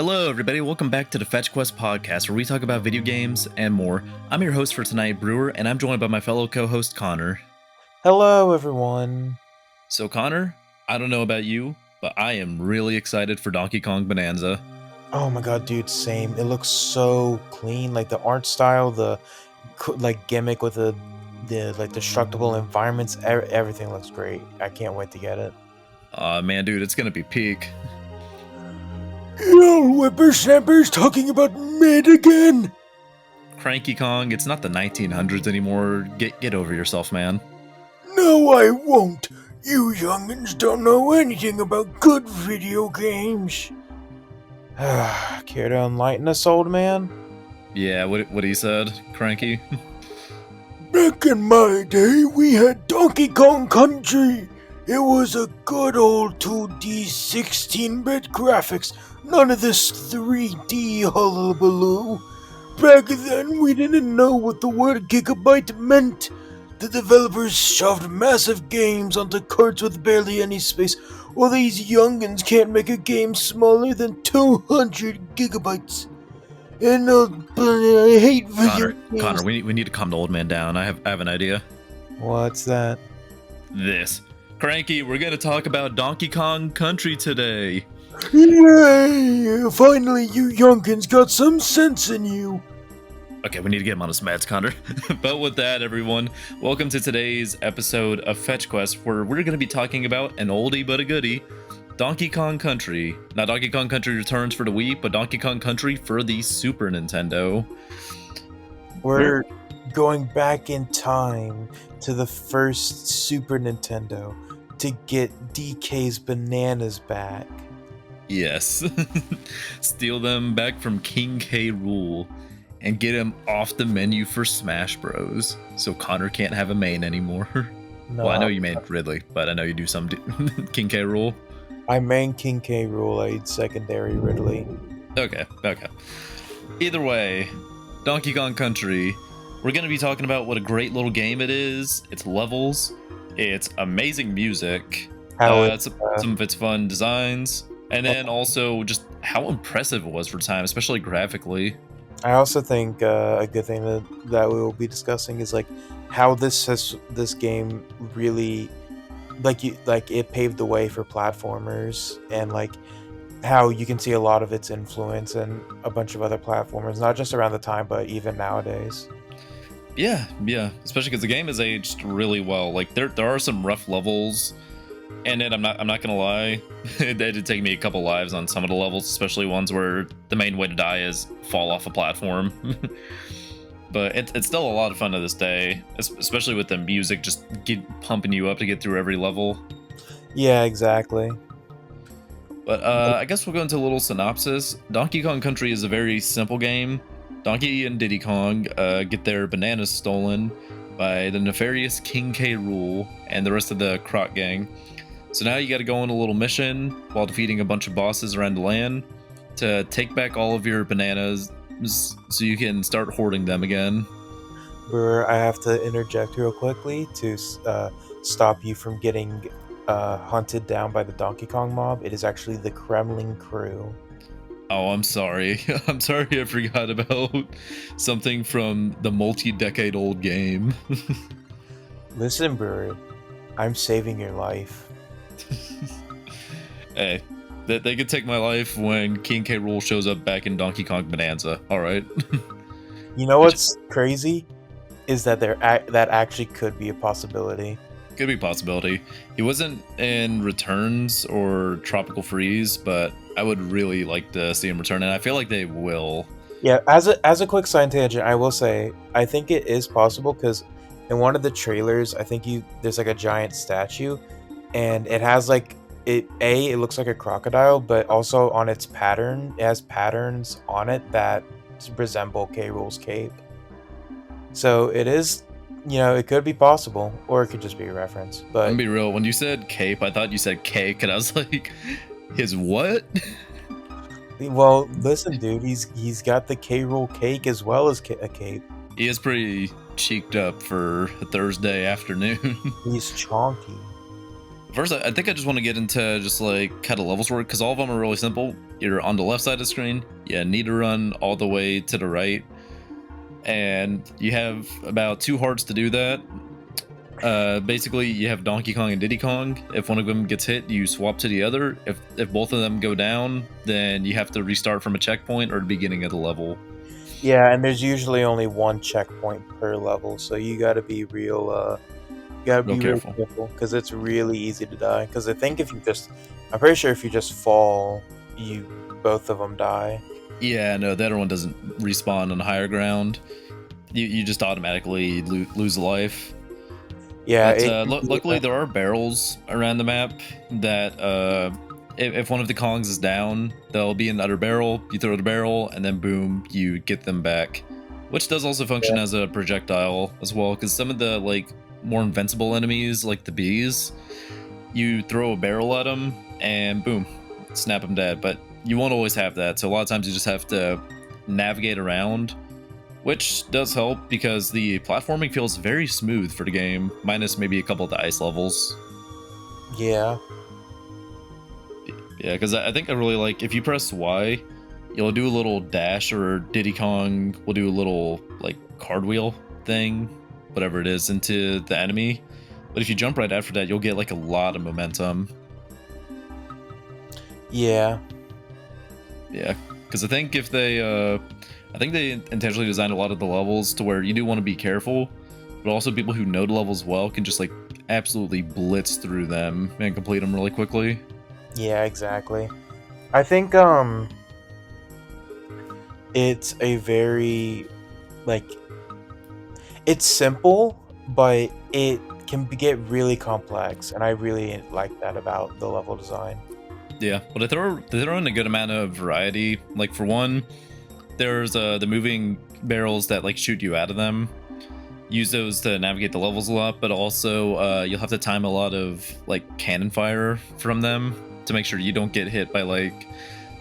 Hello, everybody. Welcome back to the Fetch Quest podcast, where we talk about video games and more. I'm your host for tonight, Brewer, and I'm joined by my fellow co-host, Connor. Hello, everyone. So, Connor, I don't know about you, but I am really excited for Donkey Kong Bonanza. Oh my god, dude, same. It looks so clean. Like the art style, the gimmick with the destructible environments, everything looks great. I can't wait to get it. Man, dude, it's gonna be peak. Yo, whippersnappers talking about mid again. Cranky Kong, it's not the 1900s anymore. Get over yourself, man. No, I won't. You youngins don't know anything about good video games. Care to enlighten us, old man? Yeah, what he said, Cranky? Back in my day, we had Donkey Kong Country. It was a good old 2D 16-bit graphics. None of this 3D hullabaloo. Back then, we didn't know what the word gigabyte meant. The developers shoved massive games onto carts with barely any space, while these youngins can't make a game smaller than 200 gigabytes. And I hate video games. Connor, we need to calm the old man down. I have an idea. What's that? This. Cranky, we're gonna talk about Donkey Kong Country today. Yay! Finally, you youngins got some sense in you. Okay, we need to get him on his meds, Connor. But with that, everyone, welcome to today's episode of Fetch Quest, where we're going to be talking about an oldie but a goodie, Donkey Kong Country. Not Donkey Kong Country Returns for the Wii, but Donkey Kong Country for the Super Nintendo. We're going back in time to the first Super Nintendo to get DK's bananas back. Yes. Steal them back from King K. Rool and get him off the menu for Smash Bros. So Connor can't have a main anymore. No, Well, I know you main Ridley, but I know you do some King K. Rool. I main King K. Rool, I secondary Ridley. Okay. Either way, Donkey Kong Country, we're going to be talking about what a great little game it is, its levels, its amazing music, some of its fun designs, and then also just how impressive it was for time, especially graphically. I also think a good thing that we will be discussing is like how this game really it paved the way for platformers, and like how you can see a lot of its influence in a bunch of other platformers, not just around the time but even nowadays. Yeah, especially because the game has aged really well. Like there are some rough levels, and then I'm not gonna lie, it did take me a couple lives on some of the levels, especially ones where the main way to die is fall off a platform. But it's still a lot of fun to this day, especially with the music just pumping you up to get through every level. Yeah, exactly. But I guess we'll go into a little synopsis. Donkey Kong Country is a very simple game. Donkey and Diddy Kong get their bananas stolen by the nefarious King K. Rool and the rest of the Croc gang. So now you got to go on a little mission while defeating a bunch of bosses around the land to take back all of your bananas so you can start hoarding them again. I have to interject real quickly to stop you from getting hunted down by the Donkey Kong mob. It is actually the Kremlin crew. Oh, I'm sorry. I'm sorry I forgot about something from the multi-decade-old game. Listen, Brewer, I'm saving your life. Hey, they could take my life when King K. Rool shows up back in Donkey Kong Bonanza. All right. You know what's crazy is that that actually could be a possibility. Could be a possibility. He wasn't in Returns or Tropical Freeze, but I would really like to see him return, and I feel like they will. Yeah, as a quick side tangent, I will say I think it is possible because in one of the trailers, I think there's like a giant statue, and it has like it looks like a crocodile, but also on its pattern, it has patterns on it that resemble K. Rool's cape. So it is, it could be possible, or it could just be a reference. But I'm gonna be real. When you said cape, I thought you said cake, and I was like, his what? well, listen, dude, he's got the K. Rool cake as well as a cape. He is pretty cheeked up for a Thursday afternoon. He's chonky. First, I think I just want to get into just like how the levels work because all of them are really simple. You're on the left side of the screen. You need to run all the way to the right, and you have about 2 hearts to do that. Basically, you have Donkey Kong and Diddy Kong. If one of them gets hit, you swap to the other. If both of them go down, then you have to restart from a checkpoint or the beginning of the level. Yeah, and there's usually only one checkpoint per level, so you gotta be Real real careful. careful because it's really easy to die. Because I think if you just, I'm pretty sure if you just fall, you both of them die. Yeah, no, the other one doesn't respawn on higher ground. You just automatically lose a life. Yeah, But it can be. luckily, there are barrels around the map that if one of the Kongs is down, there'll be another barrel. You throw the barrel, and then boom, you get them back. Which does also function as a projectile as well, because some of the like more invincible enemies, like the bees, you throw a barrel at them, and boom, snap them dead. But you won't always have that, so a lot of times you just have to navigate around, which does help because the platforming feels very smooth for the game, minus maybe a couple of the ice levels. Yeah, Yeah, because I think I really like if you press Y, you'll do a little dash, or Diddy Kong will do a little like cartwheel thing, whatever it is, into the enemy. But if you jump right after that, you'll get like a lot of momentum. yeah, Yeah, because I think if they, I think they intentionally designed a lot of the levels to where you do want to be careful, but also people who know the levels well can just like absolutely blitz through them and complete them really quickly. yeah, exactly. I think it's a very like it's simple, but it can get really complex, and I really like that about the level design. Yeah, but they throw in a good amount of variety. Like for one, there's the moving barrels that like shoot you out of them. Use those to navigate the levels a lot, but also you'll have to time a lot of like cannon fire from them to make sure you don't get hit by like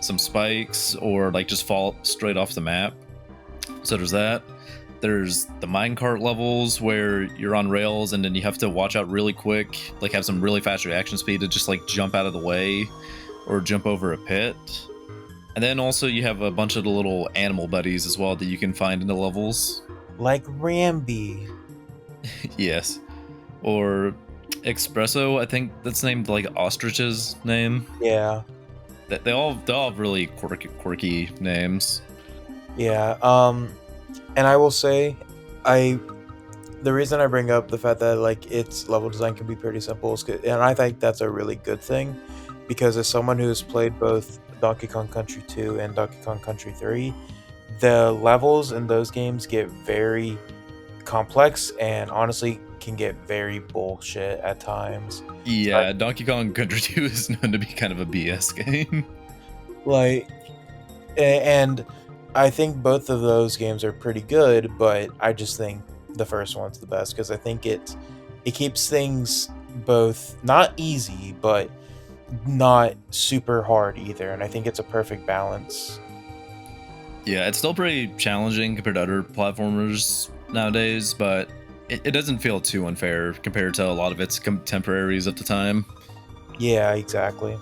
some spikes or like just fall straight off the map. So there's that. There's the minecart levels where you're on rails and then you have to watch out really quick, like have some really fast reaction speed to just like jump out of the way or jump over a pit. And then also you have a bunch of the little animal buddies as well that you can find in the levels. Like Ramby. Yes. Or Espresso, I think that's named like Ostrich's name. Yeah, They all have really quirky names. yeah. And I will say, I the reason I bring up the fact that like its level design can be pretty simple is and I think that's a really good thing because as someone who's played both Donkey Kong Country 2 and Donkey Kong Country 3, the levels in those games get very complex and honestly can get very bullshit at times. So, Yeah, Donkey Kong Country 2 is known to be kind of a BS game. like and I think both of those games are pretty good, but I just think the first one's the best because I think it keeps things both not easy but not super hard either, and I think it's a perfect balance. Yeah, it's still pretty challenging compared to other platformers nowadays, but it doesn't feel too unfair compared to a lot of its contemporaries at the time. Yeah, exactly.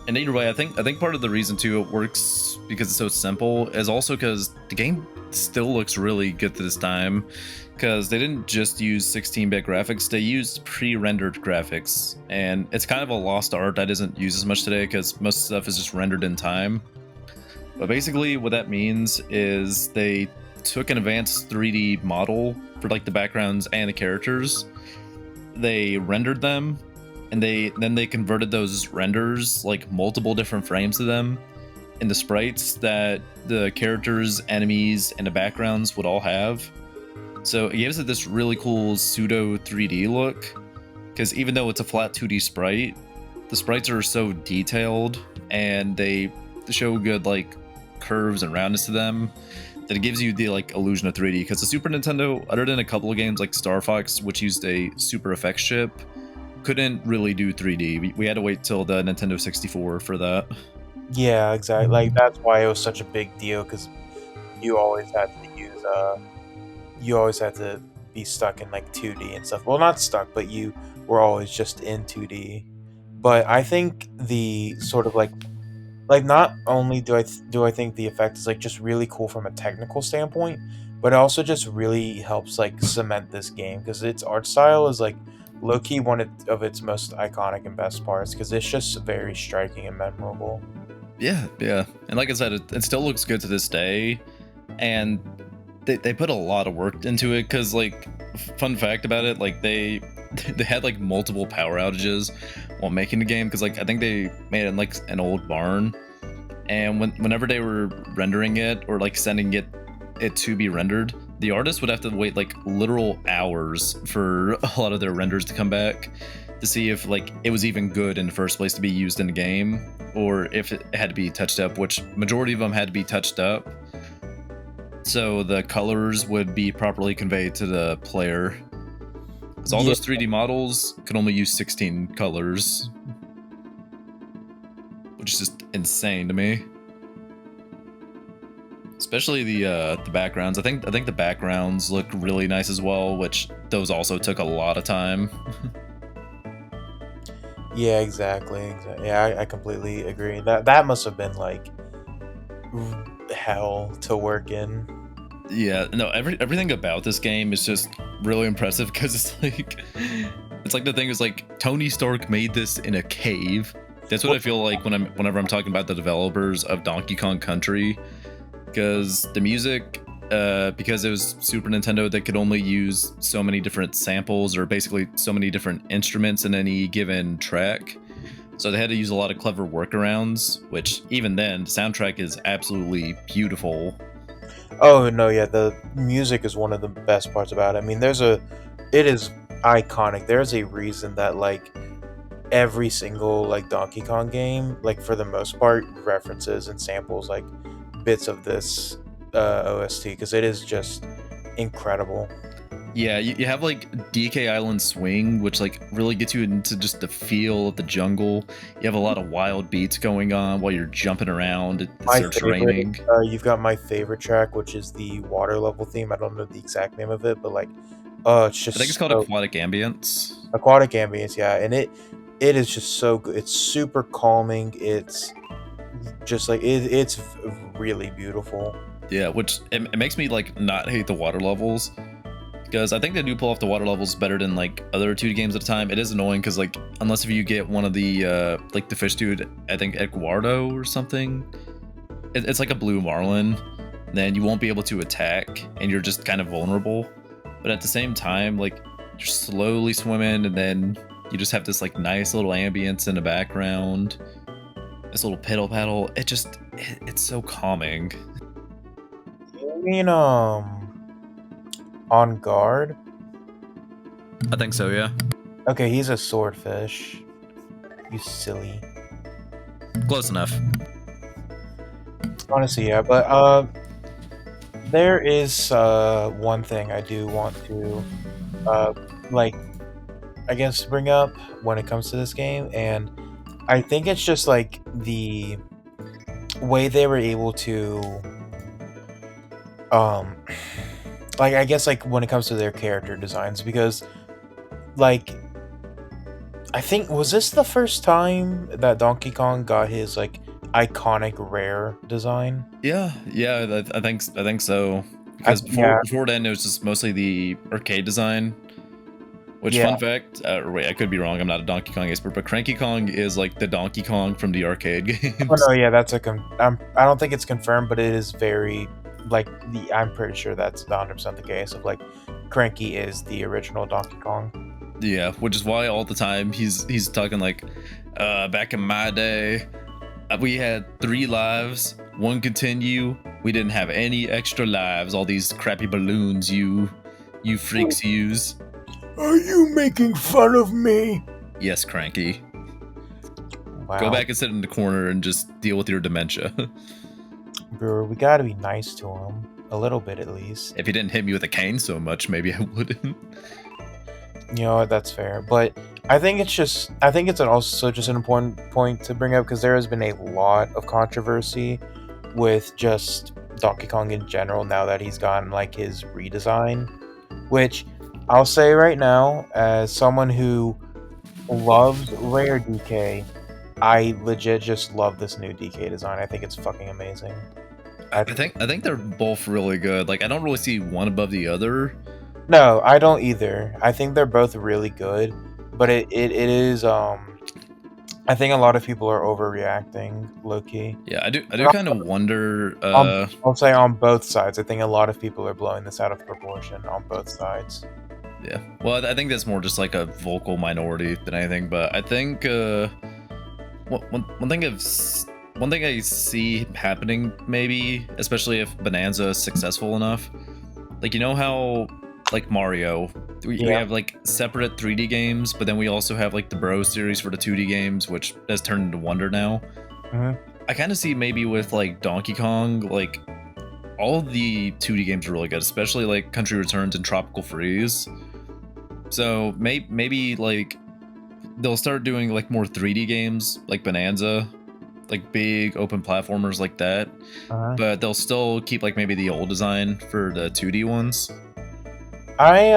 And either way, I think part of the reason too it works because it's so simple is also because the game still looks really good to this time. Because they didn't just use 16-bit graphics; they used pre-rendered graphics, and it's kind of a lost art that isn't used as much today because most stuff is just rendered in time. But basically, what that means is they took an advanced 3D model for like the backgrounds and the characters. They rendered them, and they converted those renders like multiple different frames of them into sprites that the characters, enemies, and the backgrounds would all have. So it gives it this really cool pseudo 3D look. Because even though it's a flat 2D sprite, the sprites are so detailed and they show good like curves and roundness to them that it gives you the like illusion of 3D. Because the Super Nintendo, other than a couple of games like Star Fox, which used a Super Effects chip, couldn't really do 3D. We had to wait till the Nintendo 64 for that. Yeah, exactly. Like that's why it was such a big deal because you always had to use you always had to be stuck in like 2D and stuff. Well, not stuck, but you were always just in 2D. But I think the sort of not only do I think the effect is like just really cool from a technical standpoint, but it also just really helps like cement this game because its art style is like low key one of its most iconic and best parts because it's just very striking and memorable. Yeah, yeah. And like I said, it still looks good to this day. And they put a lot of work into it because, like, fun fact about it, like, they they had like multiple power outages while making the game because, like, I think they made it in like an old barn. And whenever they were rendering it or like sending it to be rendered, the artist would have to wait like literal hours for a lot of their renders to come back to see if like it was even good in the first place to be used in the game or if it had to be touched up, which majority of them had to be touched up so the colors would be properly conveyed to the player. Because all Yeah, those 3D models could only use 16 colors, which is just insane to me. Especially the backgrounds. I think the backgrounds look really nice as well, which those also took a lot of time. yeah, exactly. Yeah, I completely agree. That must have been like hell to work in. Yeah, no, everything about this game is just really impressive because it's like the thing is like Tony Stark made this in a cave. That's what I feel like whenever I'm talking about the developers of Donkey Kong Country, because the music, because it was Super Nintendo, they could only use so many different samples or basically so many different instruments in any given track. So they had to use a lot of clever workarounds, which even then, the soundtrack is absolutely beautiful. Oh no, yeah, the music is one of the best parts about it. I mean, it is iconic. There's a reason that like every single like Donkey Kong game, like for the most part, references and samples like bits of this OST because it is just incredible. Yeah, you have like DK Island Swing, which like really gets you into just the feel of the jungle. You have a lot of wild beats going on while you're jumping around. It My starts favorite, raining. you've got my favorite track, which is the water level theme. I don't know the exact name of it, but like, it's I think it's just called so Aquatic Ambience. aquatic ambience, yeah, and it is just so good. It's super calming. It's just like it's really beautiful. Yeah, which it makes me like not hate the water levels because I think they do pull off the water levels better than like other 2D games at a time. It is annoying because like unless if you get one of the like the fish dude, I think Eduardo or something, it's like a blue marlin, then you won't be able to attack and you're just kind of vulnerable. But at the same time, like you're slowly swimming and then you just have this like nice little ambience in the background, this little piddle paddle. It's so calming. You mean on guard? I think so, yeah. Okay, he's a swordfish. You silly. Close enough. Honestly, yeah, but there is one thing I do want to uh like I guess bring up when it comes to this game, and I think it's just like the way they were able to um like I guess like when it comes to their character designs because like I think was this the first time that Donkey Kong got his like iconic rare design? Yeah, yeah, I think so. I Because yeah, before then, it was just mostly the arcade design. Which, yeah. fun fact, or wait, I could be wrong. I'm not a Donkey Kong expert, but Cranky Kong is like the Donkey Kong from the arcade Oh games. no, yeah, that's I don't think it's confirmed, but it is very like the I'm pretty sure that's 100% the case of like Cranky is the original Donkey Kong. Yeah, which is why all the time he's talking like, back in my day, we had 3 lives, one continue. We didn't have any extra lives. All these crappy balloons you freaks use. Are you making fun of me? Yes, Cranky. Go Wow, back and sit in the corner and just deal with your dementia. bro, we gotta be nice to him a little bit at least. If he didn't hit me with a cane so much, maybe I wouldn't. You know what, that's fair, but I think it's also just an important point to bring up because there has been a lot of controversy with just Donkey Kong in general now that he's gotten like his redesign, which I'll say right now as someone who loves Rare DK. I legit just love this new DK design. I think it's fucking amazing. I think they're both really good. Like I don't really see one above the other. No, I don't either. I think they're both really good, but it is I think a lot of people are overreacting, low key. Yeah, I do kind of wonder. I'll say on both sides. I think a lot of people are blowing this out of proportion on both sides. Yeah, well, I think that's more just like a vocal minority than anything. But I think one thing one thing I see happening maybe, especially if Bonanza is successful enough, like you know how like Mario, we Yeah. have like separate 3D games, but then we also have like the Bro series for the 2D games, which has turned into Wonder now. hmm I kind of see maybe with like Donkey Kong, like all the 2D games are really good, especially like Country Returns and Tropical Freeze. So maybe like they'll start doing like more 3D games like Bonanza, like big open platformers like that, uh but they'll still keep like maybe the old design for the 2D ones. I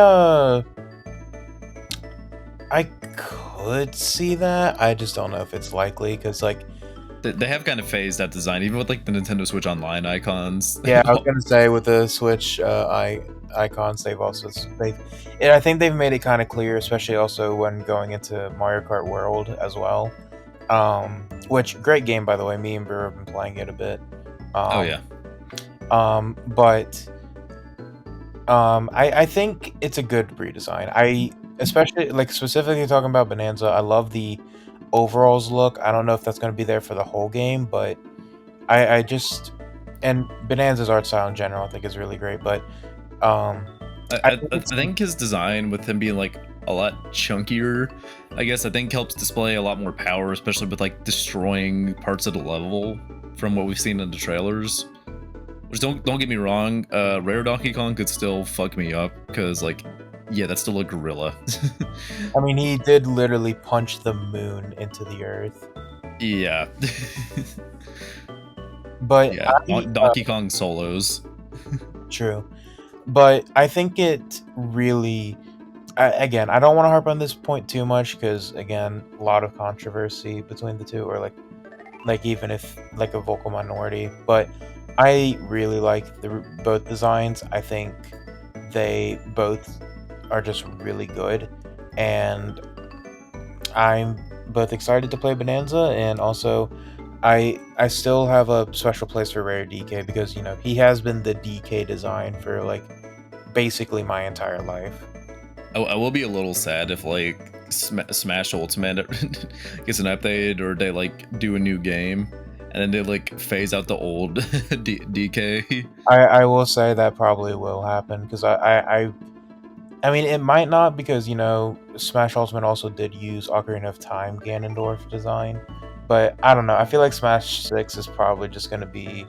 I could see that. I just don't know if it's likely because like They have kind of phased that design, even with like the Nintendo Switch Online icons. yeah, I was gonna say with the Switch icons, and I think they've made it kind of clear, especially also when going into Mario Kart World as well. Which great game by the way. Me and Brew have been playing it a bit. Oh Um, yeah, but I think it's a good redesign. I especially like specifically talking about Bonanza. I love the overalls look. I don't know if that's going to be there for the whole game, but I just and Bonanza's art style in general I think is really great. But um, I think I it's think his design with him being like a lot chunkier, I guess I think helps display a lot more power, especially with like destroying parts of the level from what we've seen in the trailers. Which don't get me wrong, Rare Donkey Kong could still fuck me up because like, yeah, that's still a gorilla. I mean he did literally punch the moon into the earth. Yeah, But yeah, Donkey Kong solos. true. But I think it really again, I don't want to harp on this point too much because again, a lot of controversy between the two, or like even if like a vocal minority. But I really like the both designs. I think they both are just really good, and I'm both excited to play Bonanza, and also I still have a special place for Rare DK because he has been the DK design for like basically my entire life. I will be a little sad if like Smash Ultimate gets an update or they like do a new game and then they like phase out the old DK. I will say that probably will happen because I mean it might not because Smash Ultimate also did use Ocarina of Time Ganondorf design, but I don't know. I feel like Smash 6 is probably just going to be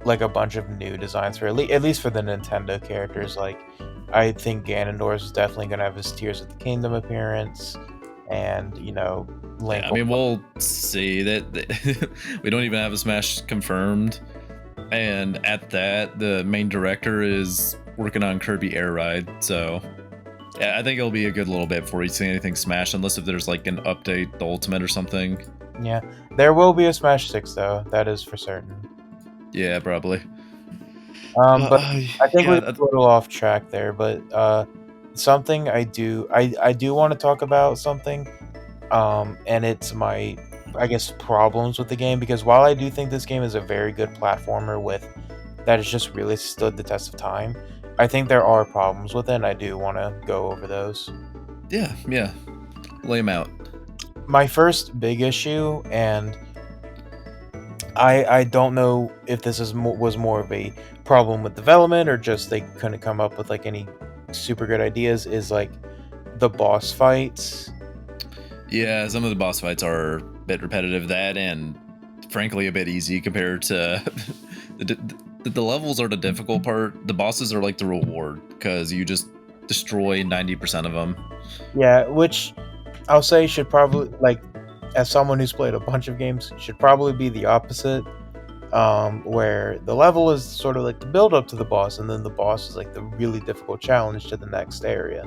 like a bunch of new designs for at least for the Nintendo characters. Like I think Ganondorf is definitely going to have his Tears of the Kingdom appearance, and Link. Yeah, I mean we'll see that we don't even have a Smash confirmed, and at that the main director is working on Kirby Air Ride, so yeah, I think it'll be a good little bit before you see anything Smash, unless if there's like an update, the Ultimate or something. Yeah, there will be a Smash 6 though. That is for certain. Yeah, probably. But I think we're Yeah, a little off track there. But something I do want to talk about something. And it's my, I guess, problems with the game because while I do think this game is a very good platformer that has just really stood the test of time, I think there are problems with it, and I do want to go over those. yeah. Lay him out. My first big issue, and I don't know if this was more of a problem with development or just they couldn't come up with like any super good ideas, is like the boss fights. Yeah, some of the boss fights are a bit repetitive. That and frankly a bit easy compared to the levels are the difficult part. The bosses are like the reward because you just destroy 90% of them. Yeah, which I'll say should probably like, as someone who's played a bunch of games, should probably be the opposite. Where the level is sort of like the build up to the boss, and then the boss is like the really difficult challenge to the next area.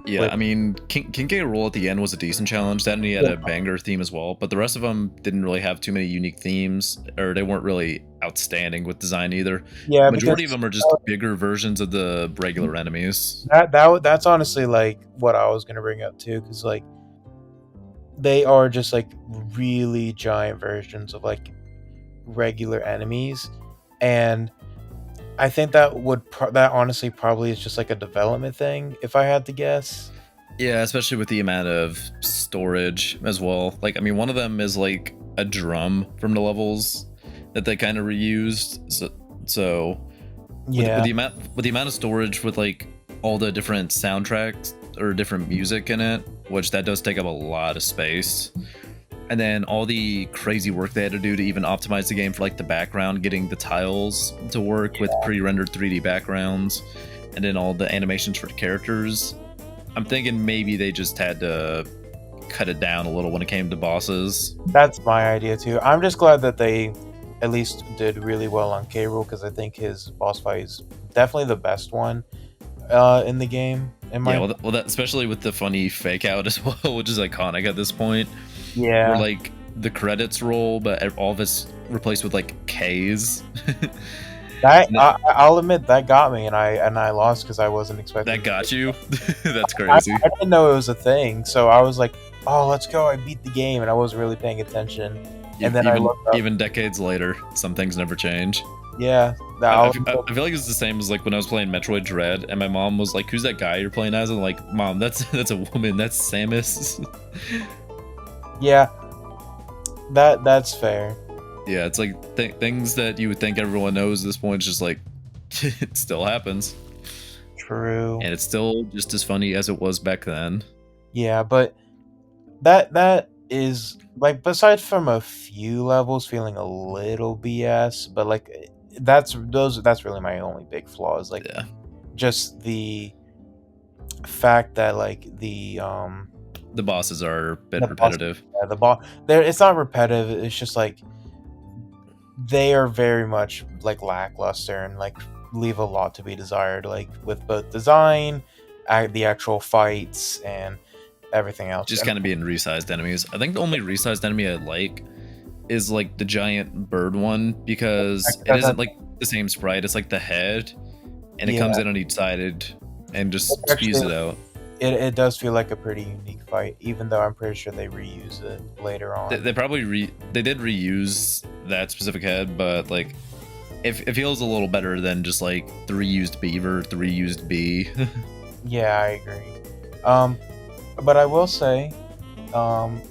Yeah, I mean, King K. Rool at the end was a decent challenge. That and he had a banger theme as well, but the rest of them didn't really have too many unique themes, or they weren't really outstanding with design either. Yeah, Majority of because them are just bigger versions of the regular enemies. that's honestly like what I was gonna bring up too, because like they are just like really giant versions of like regular enemies, and I think that that honestly probably is just like a development thing, if I had to guess. Yeah, especially with the amount of storage as well. Like, I mean, one of them is like a drum from the levels that they kind of reused. So Yeah, with the amount of storage with like all the different soundtracks or different music in it, which that does take up a lot of space. And then all the crazy work they had to do to even optimize the game for like the background, getting the tiles to work with pre-rendered 3D backgrounds, and then all the animations for the characters. I'm thinking maybe they just had to cut it down a little when it came to bosses. that's my idea too. I'm just glad that they at least did really well on K. Rool, because I think his boss fight is definitely the best one in the game. In Yeah, my well, that especially with the funny fake out as well, which is iconic at this point, where yeah, like the credits roll, but all of it's replaced with like K's. that And that, I'll admit that got me, and I lost because I wasn't expecting. that got you. That's I crazy. didn't know it was a thing, so I was like, "Oh, let's go!" I beat the game, and I wasn't really paying attention. And then I Even looked up. even decades later, some things never change. Yeah, that I, I, I'll, f- I feel like it's the same as like when I was playing Metroid Dread, and my mom was like, "Who's that guy you're playing as?" And I'm like, "Mom, that's a woman. That's Samus." yeah, that's fair. Yeah, it's like things that you would think everyone knows at this point. It's just like it still happens, True. and it's still just as funny as it was back then. Yeah, but that is like, besides from a few levels feeling a little BS, but like that's really my only big flaw, is like Yeah, just the fact that like the bosses are a bit the boss, repetitive. yeah, the boss there, it's not repetitive, it's just like they are very much like lackluster and like leave a lot to be desired, like with both design, the actual fights, and everything else. Just And kind of being resized enemies. I think the only resized enemy I like is like the giant bird one because it isn't like the same sprite. It's like the head, and it yeah, comes in on each side and just spews actually, it out. it does feel like a pretty unique fight, even though I'm pretty sure they reuse it later on. They probably they did reuse that specific head, but like it feels a little better than just like the reused beaver, the reused bee. Yeah, I agree. Um, but I will say, um,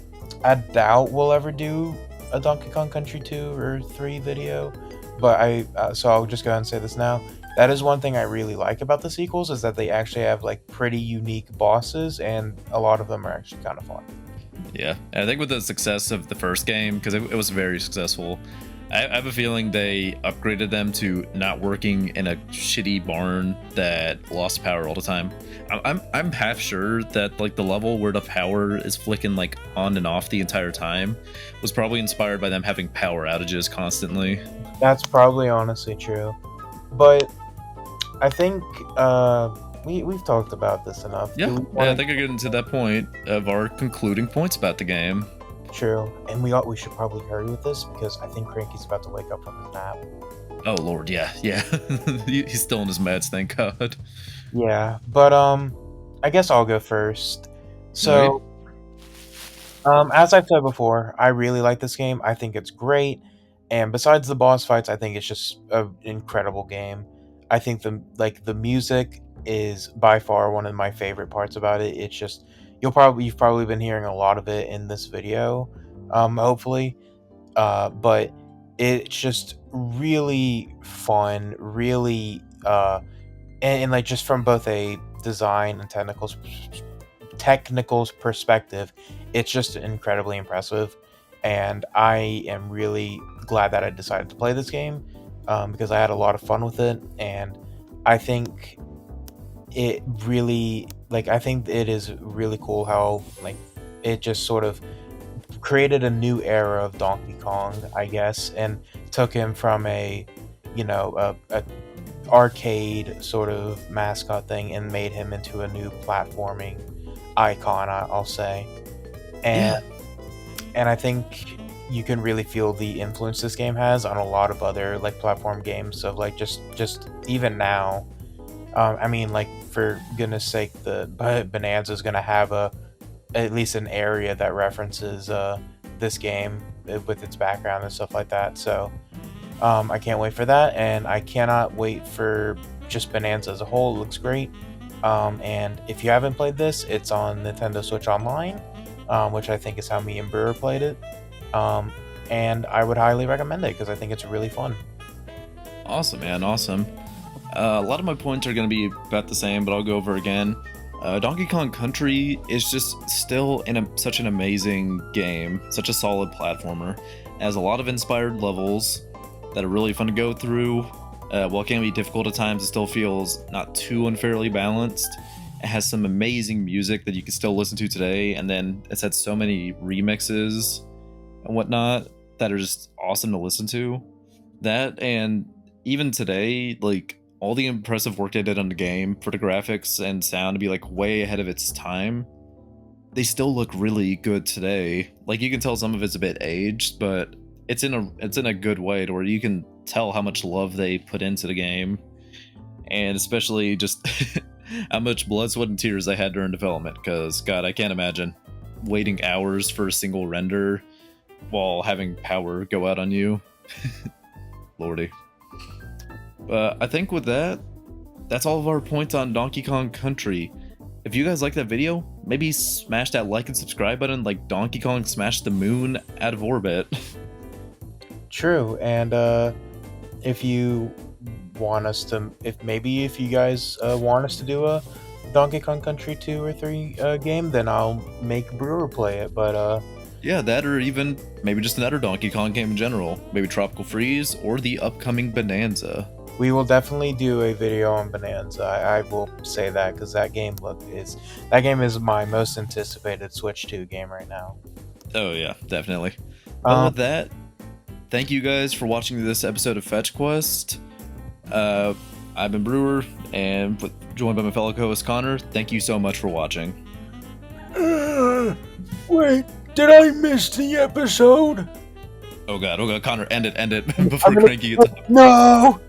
I doubt we'll ever do a Donkey Kong Country 2 or 3 video. But so I'll just go ahead and say this now. That is one thing I really like about the sequels, is that they actually have like pretty unique bosses, and a lot of them are actually kind of fun. Yeah, and I think with the success of the first game, because it was very successful, I have a feeling they upgraded them to not working in a shitty barn that lost power all the time. I'm half sure that like the level where the power is flicking like on and off the entire time was probably inspired by them having power outages constantly. That's probably honestly true. But I think we've talked about this enough. Yeah, Do we I want think we're getting to that point of our concluding points about the game. True, and we should probably hurry with this, because I think Cranky's about to wake up from his nap. Oh Lord, yeah, yeah, he's still in his meds, thank God. Yeah, but I guess I'll go first. Alright. So, as I've said before, I really like this game. I think it's great, and besides the boss fights, I think it's just an incredible game. I think the music is by far one of my favorite parts about it. It's just you've probably been hearing a lot of it in this video, hopefully. But it's just really fun, really and like just from both a design and technicals perspective, it's just incredibly impressive, and I am really glad that I decided to play this game, because I had a lot of fun with it, and I think I think it is really cool how like it just sort of created a new era of Donkey Kong, I guess, and took him from a arcade sort of mascot thing and made him into a new platforming icon, I'll say. And Yeah. and I think you can really feel the influence this game has on a lot of other like platform games of like just even now. I mean, like for goodness sake, the Bonanza is gonna have a at least an area that references this game with its background and stuff like that. So I can't wait for that, and I cannot wait for just Bonanza as a whole. It looks great. And if you haven't played this, it's on Nintendo Switch Online, which I think is how me and Brewer played it. Um, and I would highly recommend it because I think it's really fun. Awesome, man. Awesome. A lot of my points are going to be about the same, but I'll go over again. Donkey Kong Country is just still such an amazing game, such a solid platformer. It has a lot of inspired levels that are really fun to go through. While it can be difficult at times, it still feels not too unfairly balanced. It has some amazing music that you can still listen to today, and then it's had so many remixes and whatnot that are just awesome to listen to. That, and even today, like all the impressive work they did on the game for the graphics and sound to be like way ahead of its time, they still look really good today. Like you can tell some of it's a bit aged, but it's in a good way to where you can tell how much love they put into the game, and especially just how much blood, sweat, and tears they had during development. Because God, I can't imagine waiting hours for a single render while having power go out on you. Lordy. But I think with that, that's all of our points on Donkey Kong Country. If you guys like that video, maybe smash that like and subscribe button like Donkey Kong smashed the moon out of orbit. True, and if you want us to, if you guys want us to do a Donkey Kong Country 2 or 3 game, then I'll make Brewer play it. But yeah, that or even maybe just another Donkey Kong game in general. Maybe Tropical Freeze or the upcoming Bonanza. we will definitely do a video on Bonanza. I will say that because that game is my most anticipated Switch 2 game right now. Oh yeah, definitely. But Um, with that, thank you guys for watching this episode of Fetch Quest. I've been Brewer, and joined by my fellow co-host Connor. Thank you so much for watching. Wait, did I miss the episode? Oh god, Connor, end it before gonna- Cranky gets up. No!